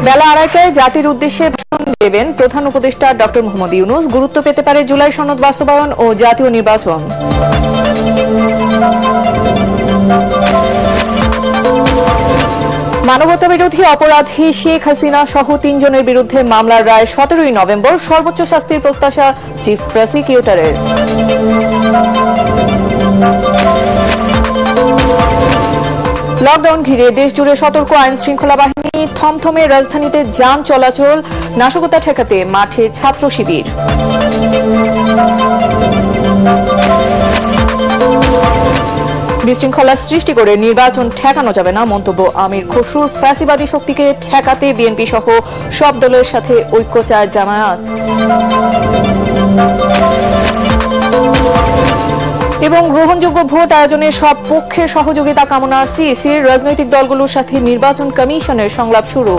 বেলা 2:30টায় জাতির উদ্দেশ্যে ভাষণ দেবেন প্রধান উপদেষ্টা ডক্টর মোহাম্মদ ইউনূস। গুরুত্ব পেতে পারে জুলাই সনদ বাস্তবায়ন ও জাতীয় নির্বাচন। মানবতাবিরোধী অপরাধী শেখ হাসিনা সহ 3 জনের বিরুদ্ধে মামলার রায় 17ই নভেম্বর। সর্বোচ্চ শাস্তির প্রত্যাশা চিফ প্রসিকিউটরের। লকডাউন ঘিরে দেশ জুড়ে সতর্ক আইন শৃঙ্খলা বাহিনী। থমথমে রাজধানীতে যান চলাচল। নাশকতা ঠেকাতে মাঠে ছাত্র শিবির। বিশৃঙ্খলা সৃষ্টি করে নির্বাচন ঠেকানো যাবে না, মন্তব্য আমির খসরুর। ফ্যাসিবাদী শক্তিকে ঠেকাতে বিএনপি সহ সব দলের সাথে ঐক্য চায় জামায়াত। এবং গ্রহণযোগ্য ভোট আয়োজনে সব পক্ষের সহযোগিতা কামনা সিইসির। রাজনৈতিক দলগুলোর সাথে নির্বাচন কমিশনের সংলাপ শুরু।